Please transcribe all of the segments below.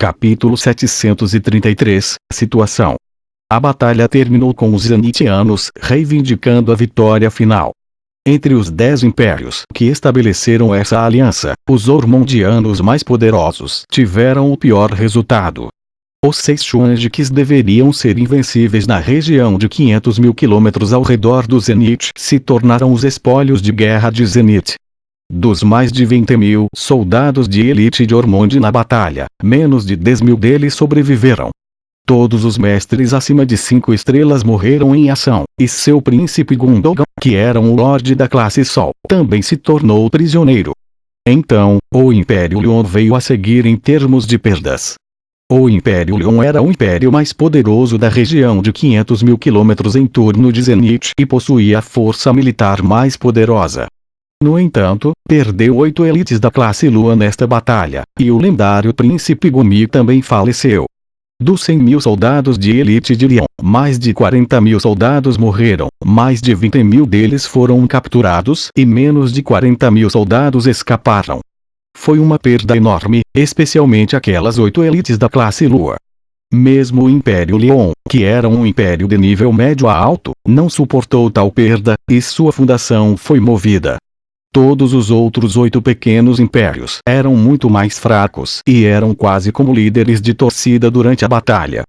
Capítulo 733 Situação. A batalha terminou com os Zenitianos reivindicando a vitória final. Entre os 10 impérios que estabeleceram essa aliança, os Ormondianos mais poderosos tiveram o pior resultado. Os 6 Xuanjiques deveriam ser invencíveis na região de 500 mil quilômetros ao redor do Zenith se tornaram os espólios de guerra de Zenith. Dos mais de 20 mil soldados de elite de Ormond na batalha, menos de 10 mil deles sobreviveram. Todos os mestres acima de 5 estrelas morreram em ação, e seu príncipe Gundogan, que era um lorde da classe Sol, também se tornou prisioneiro. Então, o Império Leon veio a seguir em termos de perdas. O Império Leon era o império mais poderoso da região de 500 mil quilômetros em torno de Zenith e possuía a força militar mais poderosa. No entanto, perdeu 8 elites da classe Lua nesta batalha, e o lendário príncipe Gumi também faleceu. Dos 100 mil soldados de elite de Leon, mais de 40 mil soldados morreram, mais de 20 mil deles foram capturados e menos de 40 mil soldados escaparam. Foi uma perda enorme, especialmente aquelas 8 elites da classe Lua. Mesmo o Império Leon, que era um império de nível médio a alto, não suportou tal perda, e sua fundação foi movida. Todos os outros 8 pequenos impérios eram muito mais fracos e eram quase como líderes de torcida durante a batalha.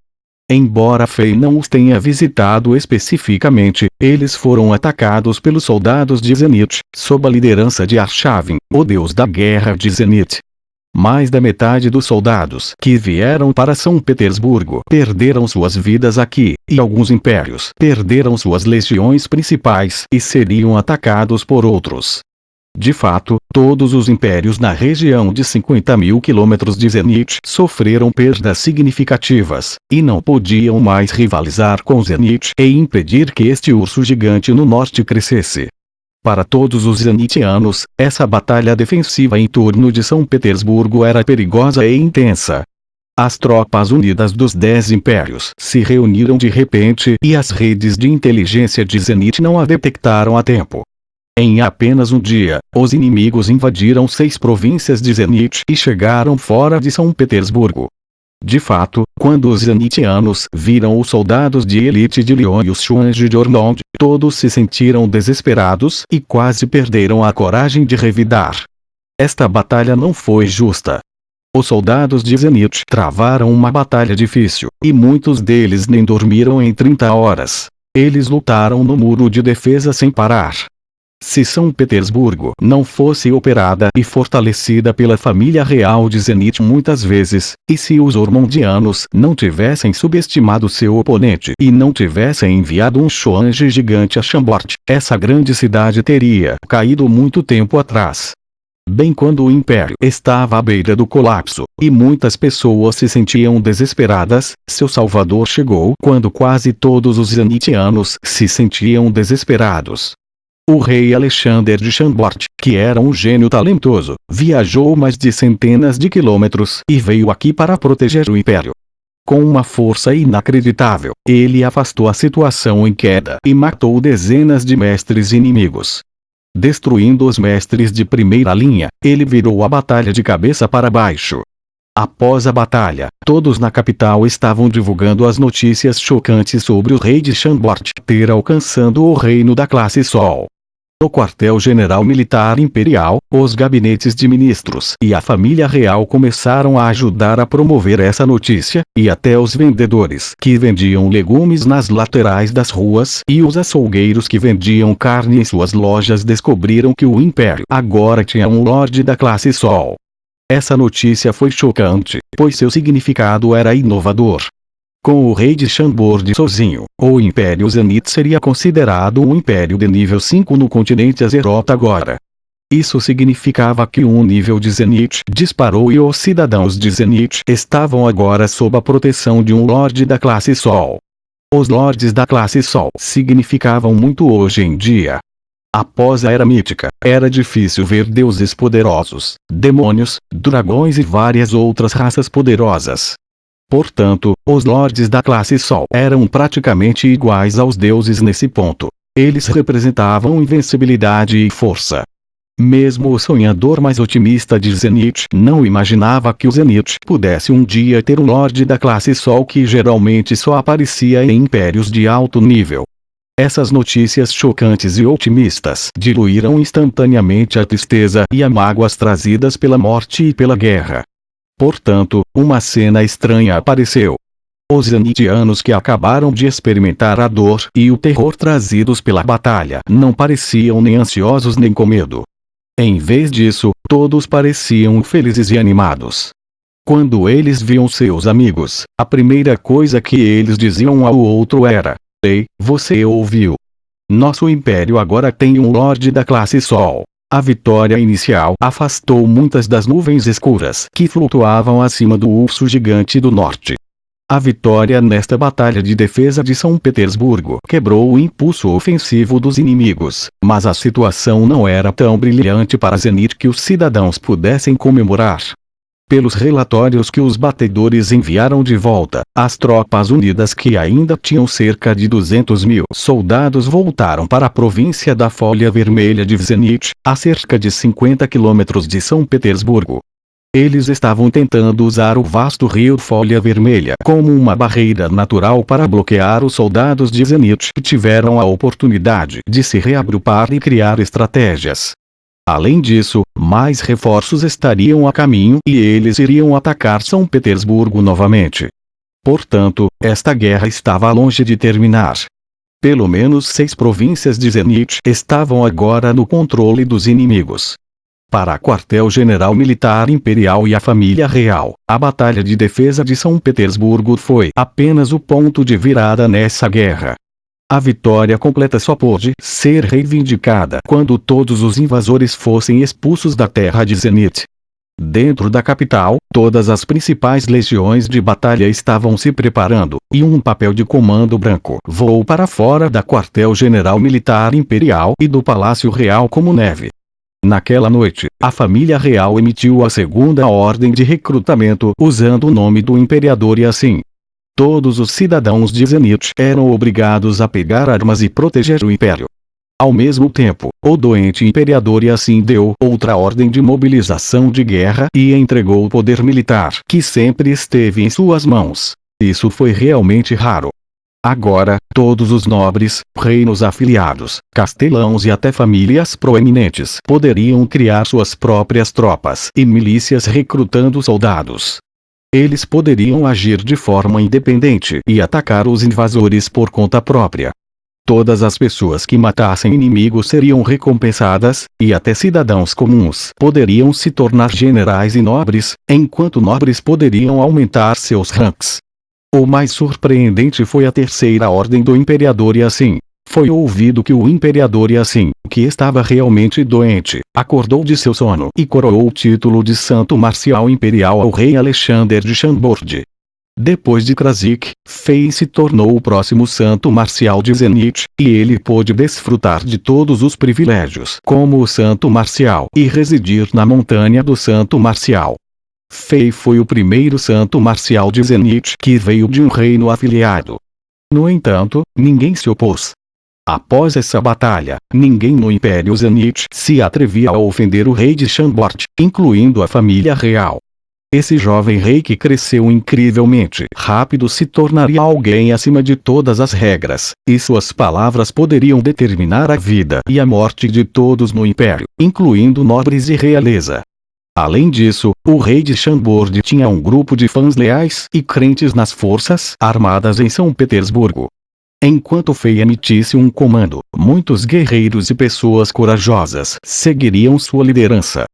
Embora Fei não os tenha visitado especificamente, eles foram atacados pelos soldados de Zenith, sob a liderança de Arshavin, o deus da guerra de Zenith. Mais da metade dos soldados que vieram para São Petersburgo perderam suas vidas aqui, e alguns impérios perderam suas legiões principais e seriam atacados por outros. De fato, todos os impérios na região de 50 mil quilômetros de Zenith sofreram perdas significativas, e não podiam mais rivalizar com Zenith e impedir que este urso gigante no norte crescesse. Para todos os Zenitianos, essa batalha defensiva em torno de São Petersburgo era perigosa e intensa. As tropas unidas dos 10 impérios se reuniram de repente e as redes de inteligência de Zenith não a detectaram a tempo. Em apenas um dia, os inimigos invadiram 6 províncias de Zenith e chegaram fora de São Petersburgo. De fato, quando os Zenitianos viram os soldados de elite de Leon e os Xuanji de Ormond, todos se sentiram desesperados e quase perderam a coragem de revidar. Esta batalha não foi justa. Os soldados de Zenith travaram uma batalha difícil, e muitos deles nem dormiram em 30 horas. Eles lutaram no muro de defesa sem parar. Se São Petersburgo não fosse operada e fortalecida pela família real de Zenith muitas vezes, e se os Ormondianos não tivessem subestimado seu oponente e não tivessem enviado um Xuanji gigante a Chambord, essa grande cidade teria caído muito tempo atrás. Bem quando o império estava à beira do colapso, e muitas pessoas se sentiam desesperadas, seu salvador chegou quando quase todos os Zenitianos se sentiam desesperados. O rei Alexander de Chambord, que era um gênio talentoso, viajou mais de centenas de quilômetros e veio aqui para proteger o império. Com uma força inacreditável, ele afastou a situação em queda e matou dezenas de mestres inimigos. Destruindo os mestres de primeira linha, ele virou a batalha de cabeça para baixo. Após a batalha, todos na capital estavam divulgando as notícias chocantes sobre o rei de Chambord ter alcançado o reino da classe Sol. O quartel-general militar imperial, os gabinetes de ministros e a família real começaram a ajudar a promover essa notícia, e até os vendedores que vendiam legumes nas laterais das ruas e os açougueiros que vendiam carne em suas lojas descobriram que o império agora tinha um lorde da classe Sol. Essa notícia foi chocante, pois seu significado era inovador. Com o rei de Chambord sozinho, o Império Zenith seria considerado um império de nível 5 no continente Azeroth agora. Isso significava que um nível de Zenith disparou e os cidadãos de Zenith estavam agora sob a proteção de um lorde da classe Sol. Os lordes da classe Sol significavam muito hoje em dia. Após a Era Mítica, era difícil ver deuses poderosos, demônios, dragões e várias outras raças poderosas. Portanto, os lordes da classe Sol eram praticamente iguais aos deuses nesse ponto. Eles representavam invencibilidade e força. Mesmo o sonhador mais otimista de Zenith não imaginava que o Zenith pudesse um dia ter um Lorde da classe Sol que geralmente só aparecia em impérios de alto nível. Essas notícias chocantes e otimistas diluíram instantaneamente a tristeza e as mágoas trazidas pela morte e pela guerra. Portanto, uma cena estranha apareceu. Os zenitianos que acabaram de experimentar a dor e o terror trazidos pela batalha não pareciam nem ansiosos nem com medo. Em vez disso, todos pareciam felizes e animados. Quando eles viam seus amigos, a primeira coisa que eles diziam um ao outro era: "Ei, você ouviu? Nosso império agora tem um Lorde da classe Sol." A vitória inicial afastou muitas das nuvens escuras que flutuavam acima do urso gigante do norte. A vitória nesta batalha de defesa de São Petersburgo quebrou o impulso ofensivo dos inimigos, mas a situação não era tão brilhante para Zenith que os cidadãos pudessem comemorar. Pelos relatórios que os batedores enviaram de volta, as tropas unidas que ainda tinham cerca de 200.000 soldados voltaram para a província da Folha Vermelha de Zenith, a cerca de 50 quilômetros de São Petersburgo. Eles estavam tentando usar o vasto rio Folha Vermelha como uma barreira natural para bloquear os soldados de Zenith que tiveram a oportunidade de se reagrupar e criar estratégias. Além disso, mais reforços estariam a caminho e eles iriam atacar São Petersburgo novamente. Portanto, esta guerra estava longe de terminar. Pelo menos 6 províncias de Zenith estavam agora no controle dos inimigos. Para quartel-general militar imperial e a família real, a batalha de defesa de São Petersburgo foi apenas o ponto de virada nessa guerra. A vitória completa só pôde ser reivindicada quando todos os invasores fossem expulsos da terra de Zenith. Dentro da capital, todas as principais legiões de batalha estavam se preparando, e um papel de comando branco voou para fora da quartel-general militar imperial e do Palácio Real como neve. Naquela noite, a família real emitiu a segunda ordem de recrutamento usando o nome do imperador e assim. Todos os cidadãos de Zenith eram obrigados a pegar armas e proteger o império. Ao mesmo tempo, o doente imperador e assim deu outra ordem de mobilização de guerra e entregou o poder militar que sempre esteve em suas mãos. Isso foi realmente raro. Agora, todos os nobres, reinos afiliados, castelãos e até famílias proeminentes poderiam criar suas próprias tropas e milícias recrutando soldados. Eles poderiam agir de forma independente e atacar os invasores por conta própria. Todas as pessoas que matassem inimigos seriam recompensadas, e até cidadãos comuns poderiam se tornar generais e nobres, enquanto nobres poderiam aumentar seus ranks. O mais surpreendente foi a terceira ordem do imperador e assim. Foi ouvido que o imperador e assim, que estava realmente doente, acordou de seu sono e coroou o título de Santo Marcial Imperial ao rei Alexander de Chambord. Depois de Krasik, Fei se tornou o próximo Santo Marcial de Zenith, e ele pôde desfrutar de todos os privilégios como o Santo Marcial e residir na montanha do Santo Marcial. Fei foi o primeiro Santo Marcial de Zenith que veio de um reino afiliado. No entanto, ninguém se opôs. Após essa batalha, ninguém no Império Zenith se atrevia a ofender o rei de Chambord, incluindo a família real. Esse jovem rei que cresceu incrivelmente rápido se tornaria alguém acima de todas as regras, e suas palavras poderiam determinar a vida e a morte de todos no Império, incluindo nobres e realeza. Além disso, o rei de Chambord tinha um grupo de fãs leais e crentes nas forças armadas em São Petersburgo. Enquanto Fei emitisse um comando, muitos guerreiros e pessoas corajosas seguiriam sua liderança.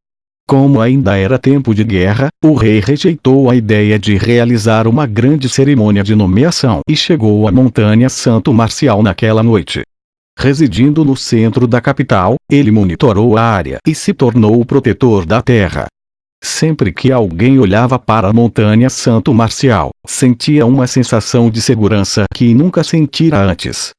Como ainda era tempo de guerra, o rei rejeitou a ideia de realizar uma grande cerimônia de nomeação e chegou à montanha Santo Marcial naquela noite. Residindo no centro da capital, ele monitorou a área e se tornou o protetor da terra. Sempre que alguém olhava para a montanha Santo Marcial, sentia uma sensação de segurança que nunca sentira antes.